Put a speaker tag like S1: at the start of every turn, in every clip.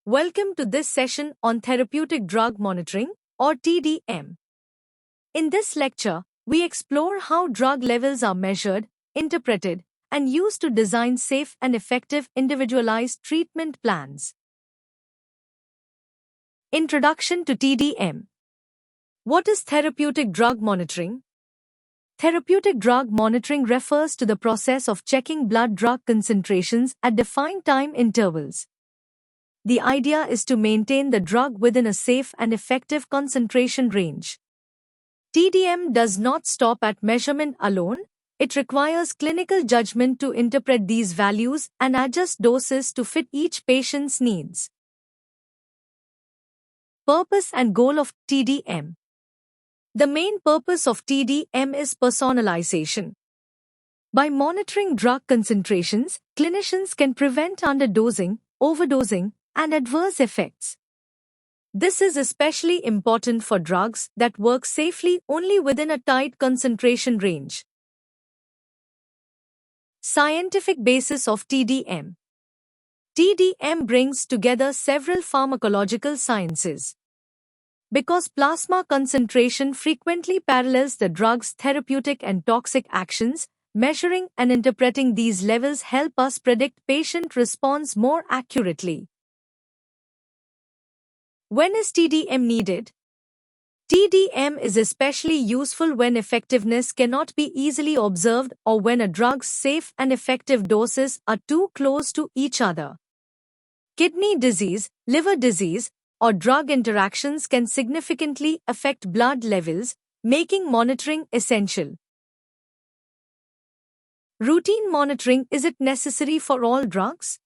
S1: Welcome to this session on Therapeutic Drug Monitoring, or TDM. In this lecture, we explore how drug levels are measured, interpreted, and used to design safe and effective individualized treatment plans. Introduction to TDM. What is therapeutic drug monitoring? Therapeutic drug monitoring refers to the process of checking blood drug concentrations at defined time intervals. The idea is to maintain the drug within a safe and effective concentration range. TDM does not stop at measurement alone, it requires clinical judgment to interpret these values and adjust doses to fit each patient's needs. Purpose and goal of TDM. The main purpose of TDM is personalization. By monitoring drug concentrations, clinicians can prevent underdosing, overdosing, and adverse effects. This is especially important for drugs that work safely only within a tight concentration range. Scientific basis of TDM. TDM brings together several pharmacological sciences. Because plasma concentration frequently parallels the drug's therapeutic and toxic actions, measuring and interpreting these levels help us predict patient response more accurately. When is TDM needed? TDM is especially useful when effectiveness cannot be easily observed or when a drug's safe and effective doses are too close to each other. Kidney disease, liver disease, or drug interactions can significantly affect blood levels, making monitoring essential. Routine monitoring. Is it necessary for all drugs?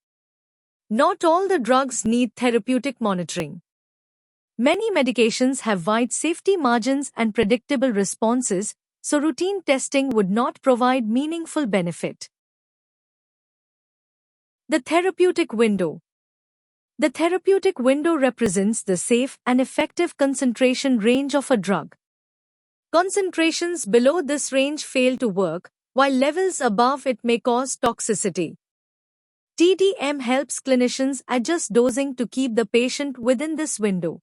S1: Not all the drugs need therapeutic monitoring. Many medications have wide safety margins and predictable responses, so routine testing would not provide meaningful benefit. The therapeutic window. The therapeutic window represents the safe and effective concentration range of a drug. Concentrations below this range fail to work, while levels above it may cause toxicity. TDM helps clinicians adjust dosing to keep the patient within this window.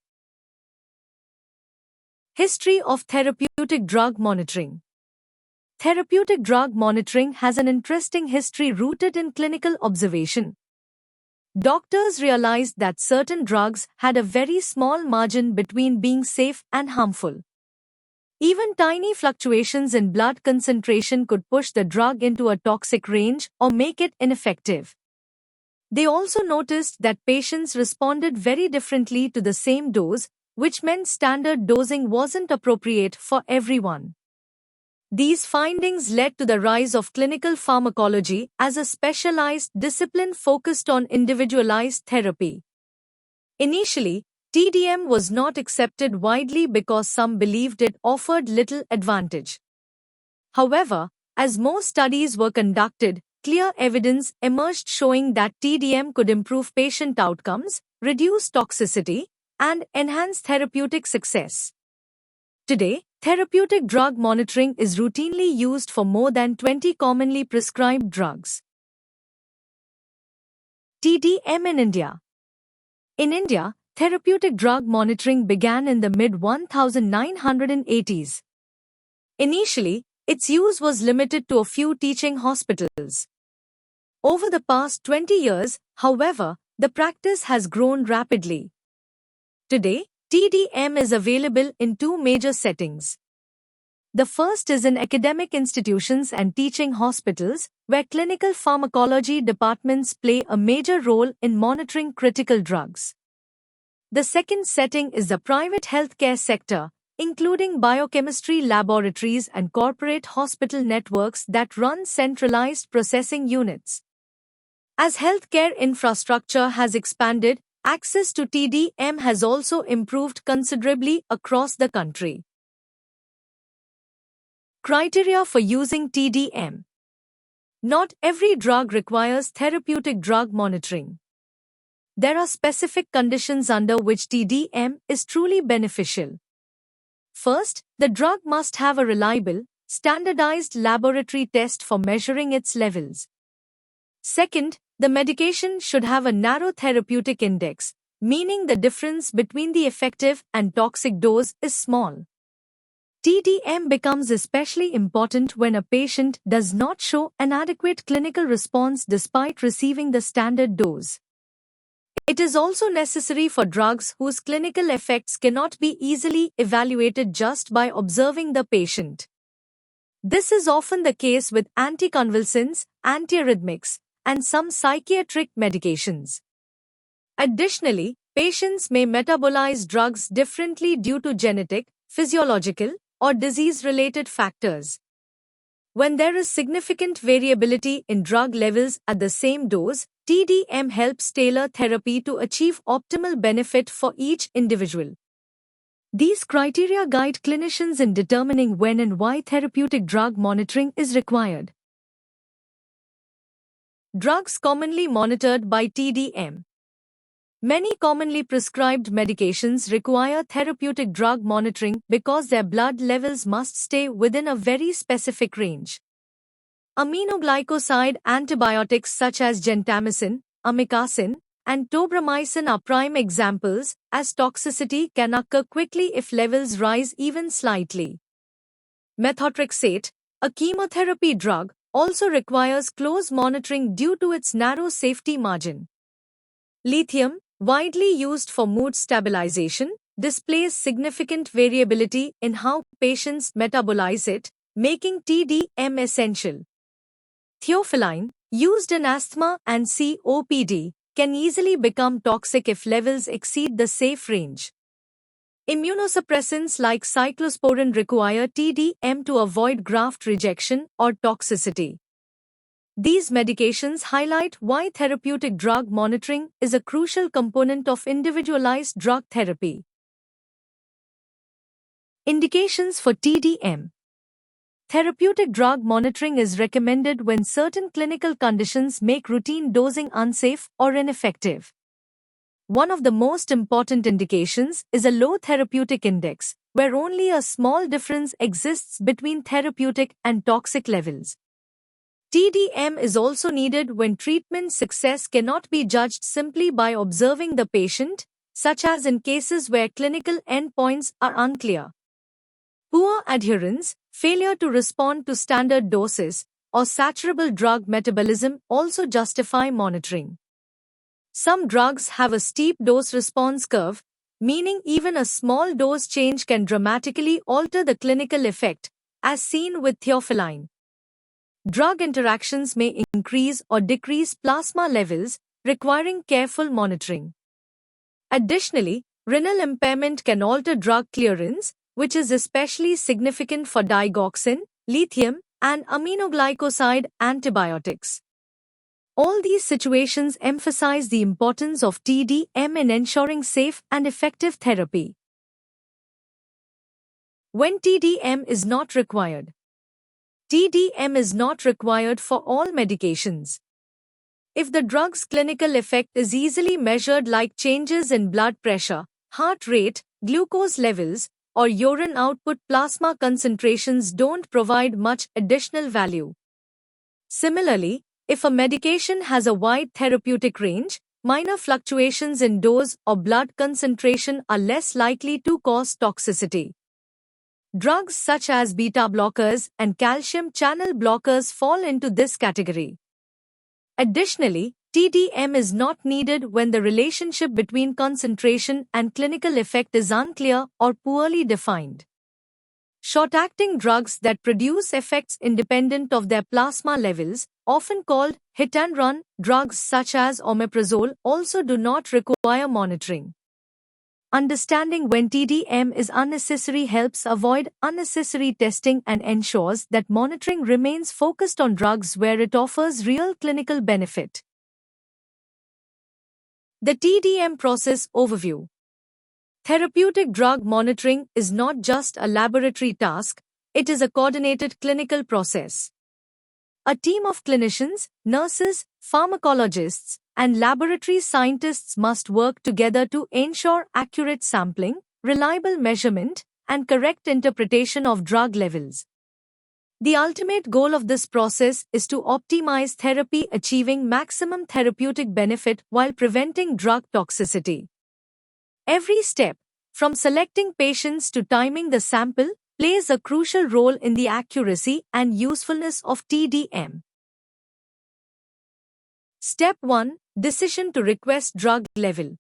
S1: History of therapeutic drug monitoring. Therapeutic drug monitoring has an interesting history rooted in clinical observation. Doctors realized that certain drugs had a very small margin between being safe and harmful. Even tiny fluctuations in blood concentration could push the drug into a toxic range or make it ineffective. They also noticed that patients responded very differently to the same dose, which meant standard dosing wasn't appropriate for everyone. These findings led to the rise of clinical pharmacology as a specialized discipline focused on individualized therapy. Initially, TDM was not accepted widely because some believed it offered little advantage. However, as more studies were conducted, clear evidence emerged showing that TDM could improve patient outcomes, reduce toxicity, and enhance therapeutic success. Today, therapeutic drug monitoring is routinely used for more than 20 commonly prescribed drugs. TDM in India. In India, therapeutic drug monitoring began in the mid-1980s. Initially, its use was limited to a few teaching hospitals. Over the past 20 years, however, the practice has grown rapidly. Today, TDM is available in two major settings. The first is in academic institutions and teaching hospitals, where clinical pharmacology departments play a major role in monitoring critical drugs. The second setting is the private healthcare sector, including biochemistry laboratories and corporate hospital networks that run centralized processing units. As healthcare infrastructure has expanded, access to TDM has also improved considerably across the country. Criteria for using TDM. Not every drug requires therapeutic drug monitoring. There are specific conditions under which TDM is truly beneficial. First, the drug must have a reliable, standardized laboratory test for measuring its levels. Second, the medication should have a narrow therapeutic index, meaning the difference between the effective and toxic dose is small. TDM becomes especially important when a patient does not show an adequate clinical response despite receiving the standard dose. It is also necessary for drugs whose clinical effects cannot be easily evaluated just by observing the patient. This is often the case with anticonvulsants, antiarrhythmics, and some psychiatric medications. Additionally, patients may metabolize drugs differently due to genetic, physiological, or disease-related factors. When there is significant variability in drug levels at the same dose, TDM helps tailor therapy to achieve optimal benefit for each individual. These criteria guide clinicians in determining when and why therapeutic drug monitoring is required. Drugs commonly monitored by TDM. Many commonly prescribed medications require therapeutic drug monitoring because their blood levels must stay within a very specific range. Aminoglycoside antibiotics such as gentamicin, amikacin, and tobramycin are prime examples, as toxicity can occur quickly if levels rise even slightly. Methotrexate, a chemotherapy drug, also requires close monitoring due to its narrow safety margin. Lithium, widely used for mood stabilization, displays significant variability in how patients metabolize it, making TDM essential. Theophylline, used in asthma and COPD, can easily become toxic if levels exceed the safe range. Immunosuppressants like cyclosporin require TDM to avoid graft rejection or toxicity. These medications highlight why therapeutic drug monitoring is a crucial component of individualized drug therapy. Indications for TDM. Therapeutic drug monitoring is recommended when certain clinical conditions make routine dosing unsafe or ineffective. One of the most important indications is a low therapeutic index, where only a small difference exists between therapeutic and toxic levels. TDM is also needed when treatment success cannot be judged simply by observing the patient, such as in cases where clinical endpoints are unclear. Poor adherence, failure to respond to standard doses, or saturable drug metabolism also justify monitoring. Some drugs have a steep dose-response curve, meaning even a small dose change can dramatically alter the clinical effect, as seen with theophylline. Drug interactions may increase or decrease plasma levels, requiring careful monitoring. Additionally, renal impairment can alter drug clearance, which is especially significant for digoxin, lithium, and aminoglycoside antibiotics. All these situations emphasize the importance of TDM in ensuring safe and effective therapy. When TDM is not required. TDM is not required for all medications. If the drug's clinical effect is easily measured, like changes in blood pressure, heart rate, glucose levels, or urine output, plasma concentrations don't provide much additional value. Similarly, if a medication has a wide therapeutic range, minor fluctuations in dose or blood concentration are less likely to cause toxicity. Drugs such as beta blockers and calcium channel blockers fall into this category. Additionally, TDM is not needed when the relationship between concentration and clinical effect is unclear or poorly defined. Short-acting drugs that produce effects independent of their plasma levels, often called hit-and-run drugs such as omeprazole, also do not require monitoring. Understanding when TDM is unnecessary helps avoid unnecessary testing and ensures that monitoring remains focused on drugs where it offers real clinical benefit. The TDM process overview. Therapeutic drug monitoring is not just a laboratory task, it is a coordinated clinical process. A team of clinicians, nurses, pharmacologists, and laboratory scientists must work together to ensure accurate sampling, reliable measurement, and correct interpretation of drug levels. The ultimate goal of this process is to optimize therapy, achieving maximum therapeutic benefit while preventing drug toxicity. Every step, from selecting patients to timing the sample, plays a crucial role in the accuracy and usefulness of TDM. Step 1. Decision to request drug level.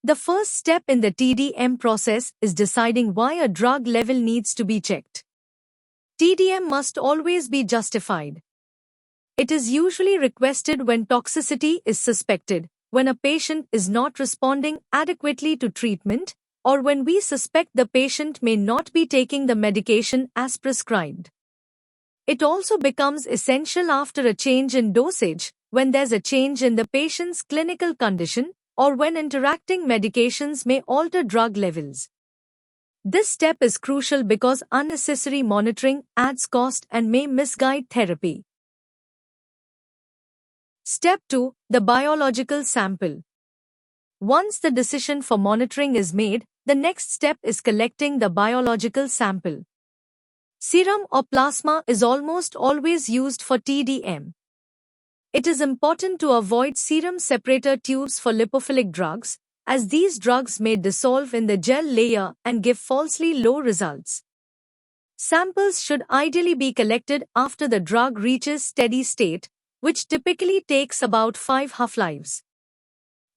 S1: The first step in the TDM process is deciding why a drug level needs to be checked. TDM must always be justified. It is usually requested when toxicity is suspected, when a patient is not responding adequately to treatment, or when we suspect the patient may not be taking the medication as prescribed. It also becomes essential after a change in dosage, when there's a change in the patient's clinical condition, or when interacting medications may alter drug levels. This step is crucial because unnecessary monitoring adds cost and may misguide therapy. Step 2. The biological sample. Once the decision for monitoring is made, the next step is collecting the biological sample. Serum or plasma is almost always used for TDM. It is important to avoid serum separator tubes for lipophilic drugs, as these drugs may dissolve in the gel layer and give falsely low results. Samples should ideally be collected after the drug reaches steady state, which typically takes about 5 half-lives.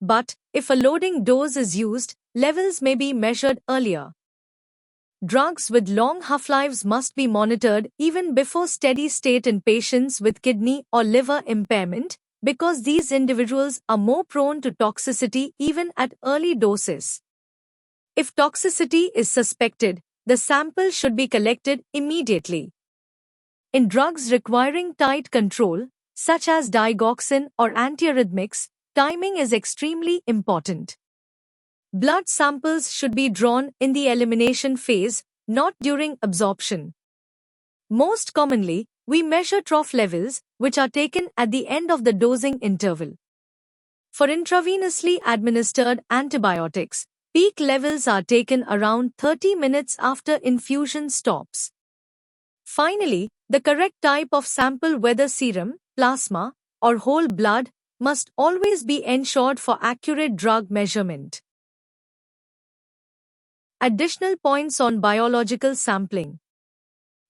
S1: But, if a loading dose is used, levels may be measured earlier. Drugs with long half-lives must be monitored even before steady state in patients with kidney or liver impairment, because these individuals are more prone to toxicity even at early doses. If toxicity is suspected, the sample should be collected immediately. In drugs requiring tight control, such as digoxin or antiarrhythmics, timing is extremely important. Blood samples should be drawn in the elimination phase, not during absorption. Most commonly, we measure trough levels, which are taken at the end of the dosing interval. For intravenously administered antibiotics, peak levels are taken around 30 minutes after infusion stops. Finally, the correct type of sample, whether serum, plasma, or whole blood, must always be ensured for accurate drug measurement. Additional points on biological sampling.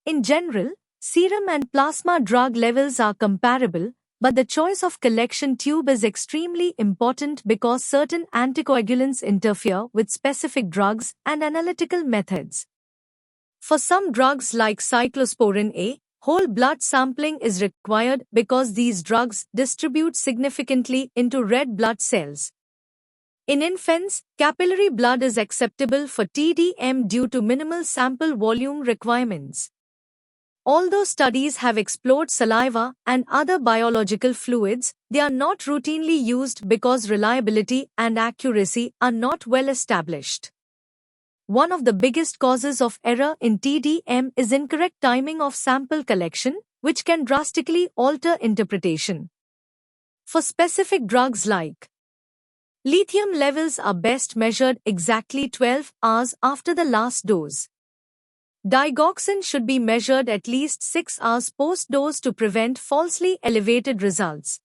S1: In general, serum and plasma drug levels are comparable, but the choice of collection tube is extremely important because certain anticoagulants interfere with specific drugs and analytical methods. For some drugs like cyclosporin A, whole blood sampling is required because these drugs distribute significantly into red blood cells. In infants, capillary blood is acceptable for TDM due to minimal sample volume requirements. Although studies have explored saliva and other biological fluids, they are not routinely used because reliability and accuracy are not well established. One of the biggest causes of error in TDM is incorrect timing of sample collection, which can drastically alter interpretation. For specific drugs like lithium, levels are best measured exactly 12 hours after the last dose. Digoxin should be measured at least 6 hours post-dose to prevent falsely elevated results.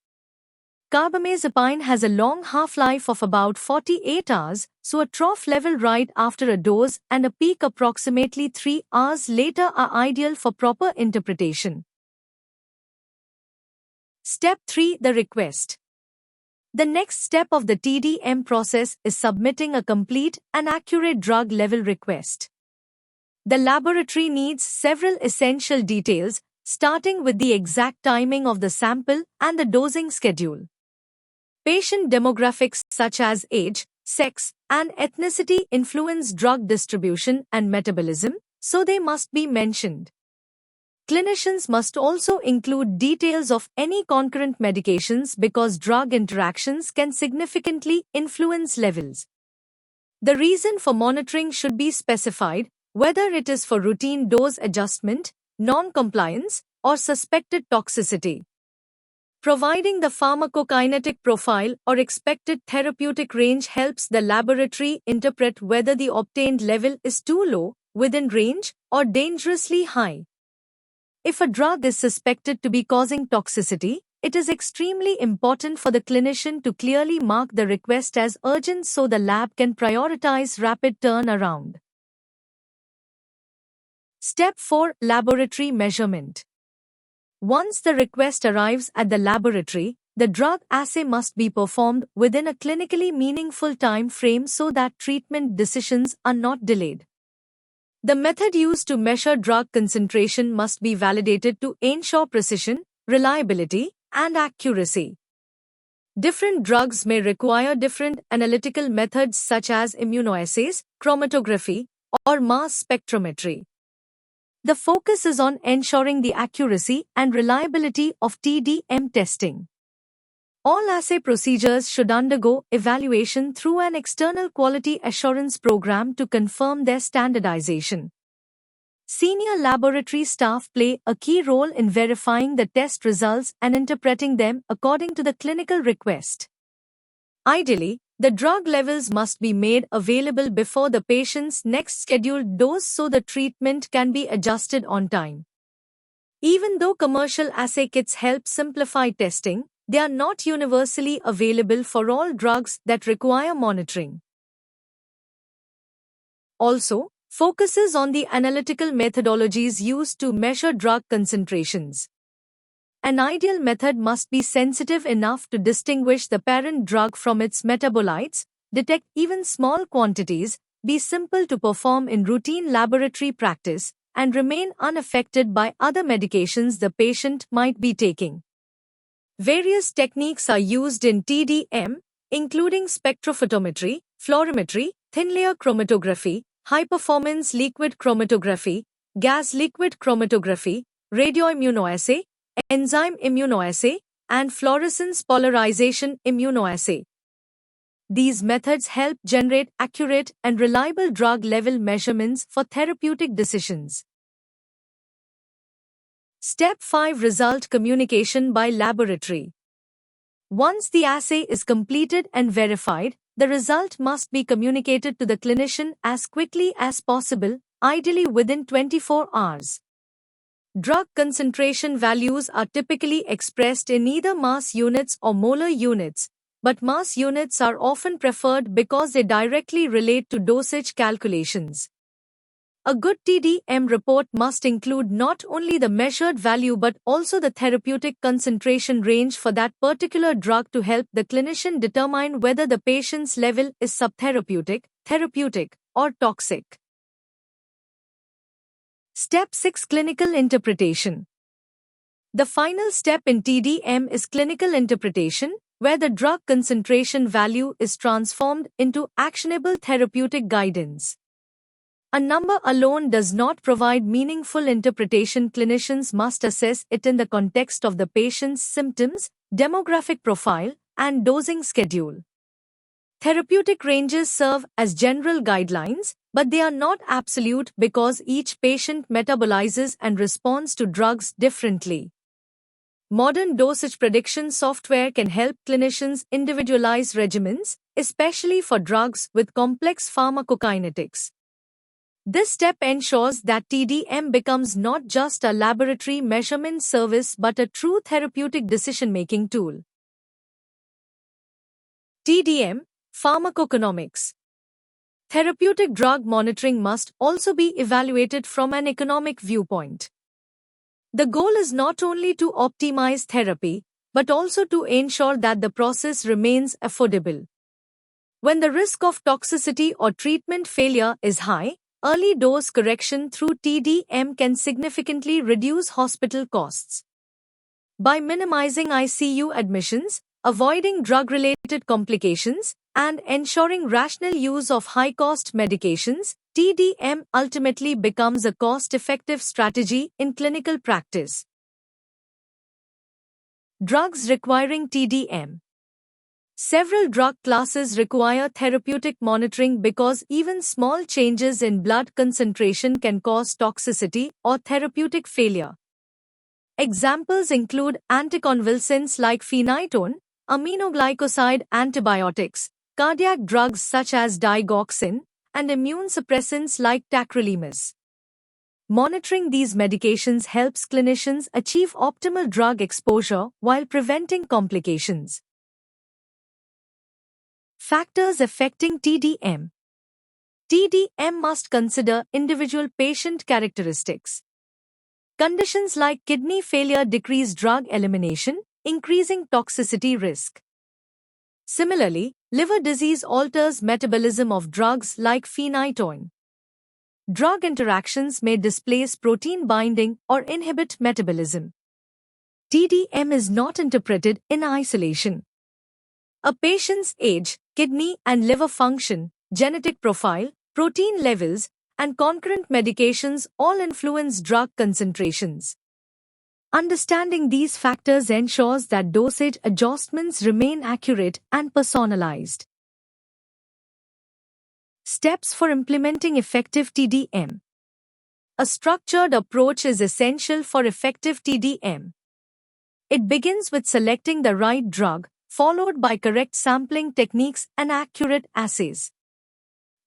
S1: Carbamazepine has a long half-life of about 48 hours, so a trough level right after a dose and a peak approximately 3 hours later are ideal for proper interpretation. Step 3. The request. The next step of the TDM process is submitting a complete and accurate drug level request. The laboratory needs several essential details, starting with the exact timing of the sample and the dosing schedule. Patient demographics such as age, sex, and ethnicity influence drug distribution and metabolism, so they must be mentioned. Clinicians must also include details of any concurrent medications because drug interactions can significantly influence levels. The reason for monitoring should be specified, whether it is for routine dose adjustment, non-compliance, or suspected toxicity. Providing the pharmacokinetic profile or expected therapeutic range helps the laboratory interpret whether the obtained level is too low, within range, or dangerously high. If a drug is suspected to be causing toxicity, it is extremely important for the clinician to clearly mark the request as urgent so the lab can prioritize rapid turnaround. Step 4. Laboratory measurement. Once the request arrives at the laboratory, the drug assay must be performed within a clinically meaningful time frame so that treatment decisions are not delayed. The method used to measure drug concentration must be validated to ensure precision, reliability, and accuracy. Different drugs may require different analytical methods such as immunoassays, chromatography, or mass spectrometry. The focus is on ensuring the accuracy and reliability of TDM testing. All assay procedures should undergo evaluation through an external quality assurance program to confirm their standardization. Senior laboratory staff play a key role in verifying the test results and interpreting them according to the clinical request. Ideally, the drug levels must be made available before the patient's next scheduled dose so the treatment can be adjusted on time. Even though commercial assay kits help simplify testing, they are not universally available for all drugs that require monitoring. Also, focuses on the analytical methodologies used to measure drug concentrations. An ideal method must be sensitive enough to distinguish the parent drug from its metabolites, detect even small quantities, be simple to perform in routine laboratory practice, and remain unaffected by other medications the patient might be taking. Various techniques are used in TDM, including spectrophotometry, fluorimetry, thin-layer chromatography, high-performance liquid chromatography, gas-liquid chromatography, radioimmunoassay, enzyme immunoassay, and fluorescence polarization immunoassay. These methods help generate accurate and reliable drug-level measurements for therapeutic decisions. Step 5. Result communication by laboratory. Once the assay is completed and verified, the result must be communicated to the clinician as quickly as possible, ideally within 24 hours. Drug concentration values are typically expressed in either mass units or molar units, but mass units are often preferred because they directly relate to dosage calculations. A good TDM report must include not only the measured value but also the therapeutic concentration range for that particular drug to help the clinician determine whether the patient's level is subtherapeutic, therapeutic, or toxic. Step 6. Clinical interpretation. The final step in TDM is clinical interpretation, where the drug concentration value is transformed into actionable therapeutic guidance. A number alone does not provide meaningful interpretation. Clinicians must assess it in the context of the patient's symptoms, demographic profile, and dosing schedule. Therapeutic ranges serve as general guidelines, but they are not absolute because each patient metabolizes and responds to drugs differently. Modern dosage prediction software can help clinicians individualize regimens, especially for drugs with complex pharmacokinetics. This step ensures that TDM becomes not just a laboratory measurement service but a true therapeutic decision-making tool. TDM, pharmacoeconomics. Therapeutic drug monitoring must also be evaluated from an economic viewpoint. The goal is not only to optimize therapy, but also to ensure that the process remains affordable. When the risk of toxicity or treatment failure is high, early dose correction through TDM can significantly reduce hospital costs. By minimizing ICU admissions, avoiding drug-related complications, and ensuring rational use of high-cost medications, TDM ultimately becomes a cost-effective strategy in clinical practice. Drugs requiring TDM. Several drug classes require therapeutic monitoring because even small changes in blood concentration can cause toxicity or therapeutic failure. Examples include anticonvulsants like phenytoin, aminoglycoside antibiotics, cardiac drugs such as digoxin, and immune suppressants like tacrolimus. Monitoring these medications helps clinicians achieve optimal drug exposure while preventing complications. Factors affecting TDM. TDM must consider individual patient characteristics. Conditions like kidney failure decrease drug elimination, increasing toxicity risk. Similarly, liver disease alters metabolism of drugs like phenytoin. Drug interactions may displace protein binding or inhibit metabolism. TDM is not interpreted in isolation. A patient's age, kidney and liver function, genetic profile, protein levels, and concurrent medications all influence drug concentrations. Understanding these factors ensures that dosage adjustments remain accurate and personalized. Steps for implementing effective TDM. A structured approach is essential for effective TDM. It begins with selecting the right drug, followed by correct sampling techniques and accurate assays.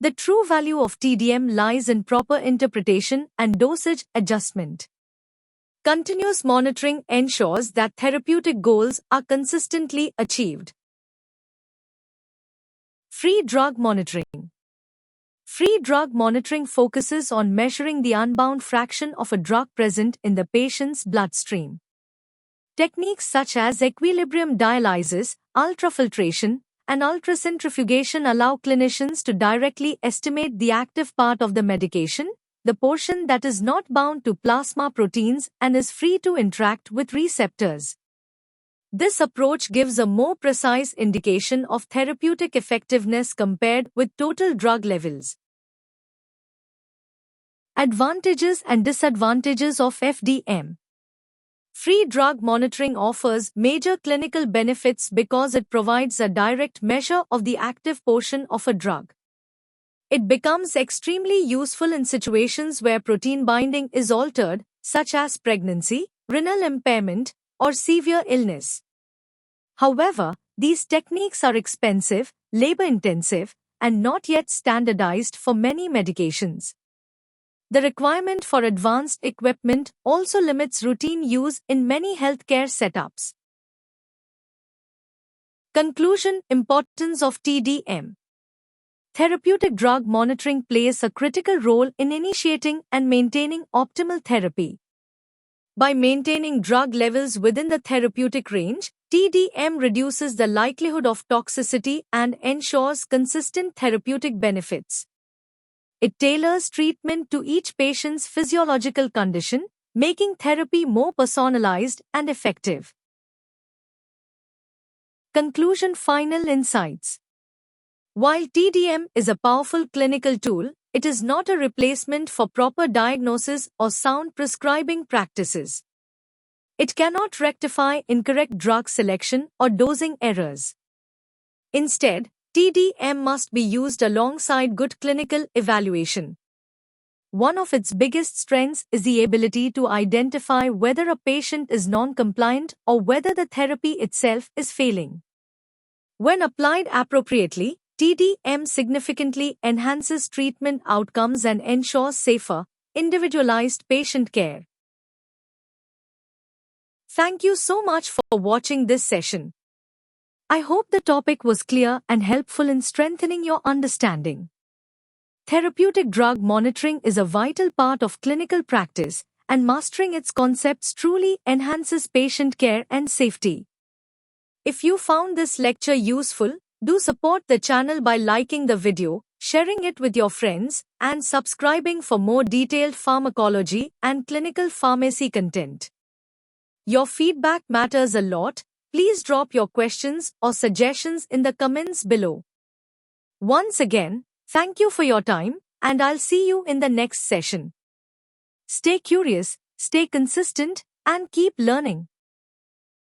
S1: The true value of TDM lies in proper interpretation and dosage adjustment. Continuous monitoring ensures that therapeutic goals are consistently achieved. Free drug monitoring. Free drug monitoring focuses on measuring the unbound fraction of a drug present in the patient's bloodstream. Techniques such as equilibrium dialysis, ultrafiltration, and ultracentrifugation allow clinicians to directly estimate the active part of the medication, the portion that is not bound to plasma proteins and is free to interact with receptors. This approach gives a more precise indication of therapeutic effectiveness compared with total drug levels. Advantages and disadvantages of FDM. Free drug monitoring offers major clinical benefits because it provides a direct measure of the active portion of a drug. It becomes extremely useful in situations where protein binding is altered, such as pregnancy, renal impairment, or severe illness. However, these techniques are expensive, labor-intensive, and not yet standardized for many medications. The requirement for advanced equipment also limits routine use in many healthcare setups. Conclusion: Importance of TDM. Therapeutic drug monitoring plays a critical role in initiating and maintaining optimal therapy. By maintaining drug levels within the therapeutic range, TDM reduces the likelihood of toxicity and ensures consistent therapeutic benefits. It tailors treatment to each patient's physiological condition, making therapy more personalized and effective. Conclusion: Final insights. While TDM is a powerful clinical tool, it is not a replacement for proper diagnosis or sound prescribing practices. It cannot rectify incorrect drug selection or dosing errors. Instead, TDM must be used alongside good clinical evaluation. One of its biggest strengths is the ability to identify whether a patient is non-compliant or whether the therapy itself is failing. When applied appropriately, TDM significantly enhances treatment outcomes and ensures safer, individualized patient care. Thank you so much for watching this session. I hope the topic was clear and helpful in strengthening your understanding. Therapeutic drug monitoring is a vital part of clinical practice, and mastering its concepts truly enhances patient care and safety. If you found this lecture useful, do support the channel by liking the video, sharing it with your friends, and subscribing for more detailed pharmacology and clinical pharmacy content. Your feedback matters a lot. Please drop your questions or suggestions in the comments below. Once again, thank you for your time, and I'll see you in the next session. Stay curious, stay consistent, and keep learning.